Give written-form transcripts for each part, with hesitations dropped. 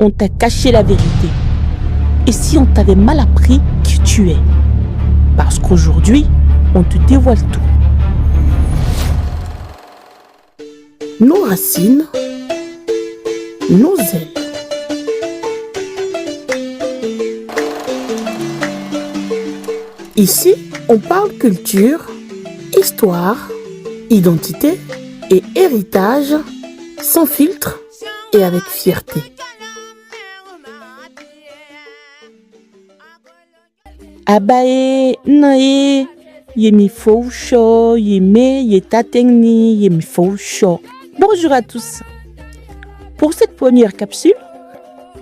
on t'a caché la vérité? Et si on t'avait mal appris qui tu es? Parce qu'aujourd'hui, on te dévoile tout. Nos racines, nos ailes. Ici, on parle culture, histoire, identité et héritage sans filtre et avec fierté. Abae, nae, yemi foucho, yeme, yetatengni, yemi foucho. Bonjour à tous. Pour cette première capsule,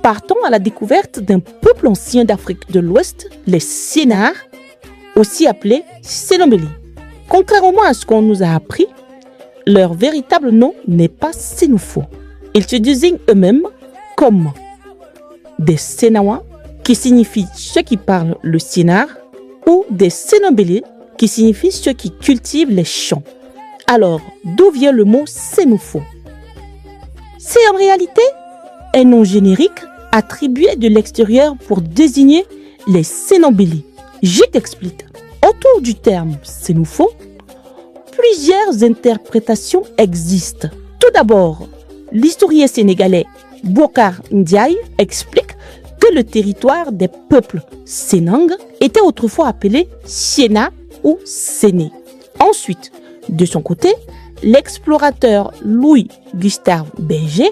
partons à la découverte d'un peuple ancien d'Afrique de l'Ouest, les Sénars, aussi appelés Sénombéli. Contrairement à ce qu'on nous a appris, leur véritable nom n'est pas Sénoufo. Ils se désignent eux-mêmes comme des Sénawa, qui signifie ceux qui parlent le Sénar, ou des Sénombélé, qui signifie ceux qui cultivent les champs. Alors, d'où vient le mot Sénoufo? C'est en réalité un nom générique attribué de l'extérieur pour désigner les Sénombéli. Je t'explique. Autour du terme Sénoufo, plusieurs interprétations existent. Tout d'abord, l'historien sénégalais Bokar Ndiaye explique que le territoire des peuples Sénang était autrefois appelé Siena ou Séné. Ensuite, de son côté, l'explorateur Louis-Gustave Berger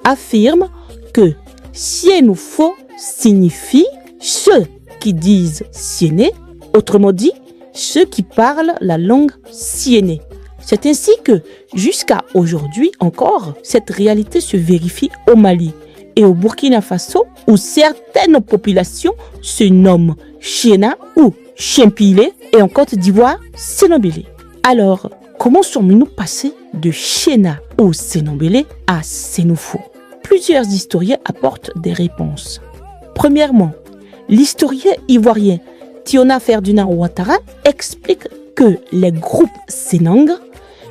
affirme que Sénoufo signifie ceux qui disent Séné, autrement dit, ceux qui parlent la langue siénée. C'est ainsi que, jusqu'à aujourd'hui encore, cette réalité se vérifie au Mali et au Burkina Faso, où certaines populations se nomment Chéna ou Chempilé, et en Côte d'Ivoire, Sénombélé. Alors, comment sommes-nous passés de Chéna ou Sénombélé à Sénoufo? Plusieurs historiens apportent des réponses. Premièrement, l'historien ivoirien Tiona Ferdinand Ouattara explique que les groupes Sénang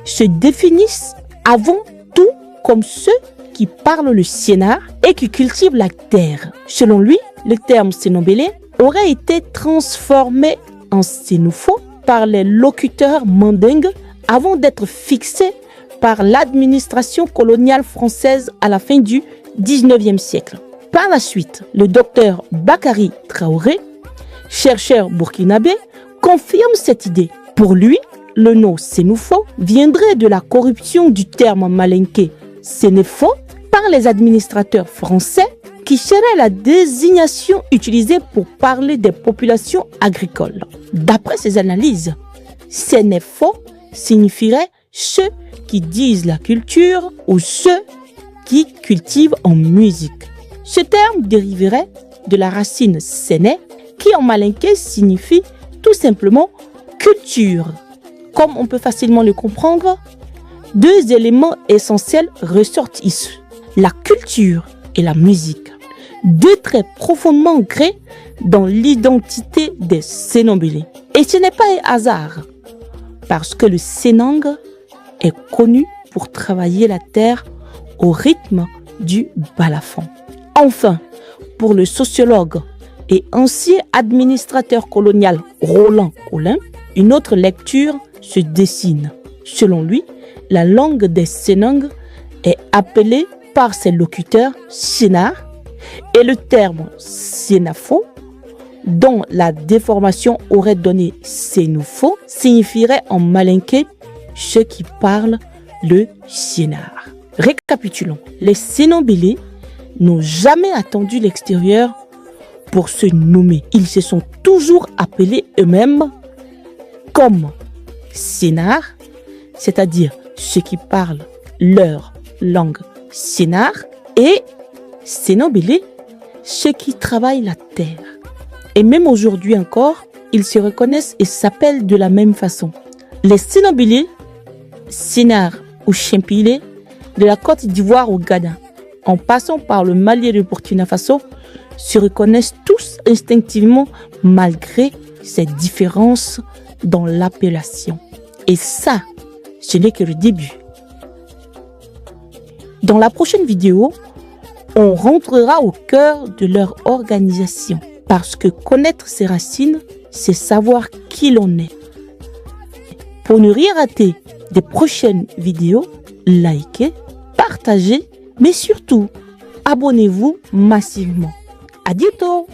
se définissent avant tout comme ceux qui parlent le Sénar et qui cultivent la terre. Selon lui, le terme Sénombélé aurait été transformé en Sénoufo par les locuteurs mandingues avant d'être fixé par l'administration coloniale française à la fin du 19e siècle. Par la suite, le docteur Bakary Traoré, chercheur burkinabé, confirme cette idée. Pour lui, le nom Sénoufo viendrait de la corruption du terme malinké Sénéfo par les administrateurs français qui serait la désignation utilisée pour parler des populations agricoles. D'après ces analyses, Sénéfo signifierait ceux qui disent la culture ou ceux qui cultivent en musique. Ce terme dériverait de la racine séné qui en malinké signifie tout simplement culture. Comme on peut facilement le comprendre, deux éléments essentiels ressortent ici, la culture et la musique. Deux traits profondément ancrés dans l'identité des Sénombélé. Et ce n'est pas un hasard, parce que le Sénang est connu pour travailler la terre au rythme du balafon. Enfin, pour le sociologue et ancien administrateur colonial Roland Collin, une autre lecture se dessine. Selon lui, la langue des Sénang est appelée par ses locuteurs Sénar et le terme Sénafo, dont la déformation aurait donné Sénoufo, signifierait en malinké ceux qui parlent le Sénar. Récapitulons, les Sénombélé n'ont jamais attendu l'extérieur pour se nommer. Ils se sont toujours appelés eux-mêmes comme Sénar, c'est-à-dire ceux qui parlent leur langue Sénar, et Sénombélé, ceux qui travaillent la terre. Et même aujourd'hui encore, ils se reconnaissent et s'appellent de la même façon. Les Sénombélé, Sénar ou Chempilé, de la Côte d'Ivoire au Ghana, en passant par le Mali et le Burkina Faso, se reconnaissent tous instinctivement malgré ces différences dans l'appellation. Et ça, ce n'est que le début. Dans la prochaine vidéo, on rentrera au cœur de leur organisation. Parce que connaître ses racines, c'est savoir qui l'on est. Pour ne rien rater des prochaines vidéos, likez, partagez, mais surtout, abonnez-vous massivement. À bientôt!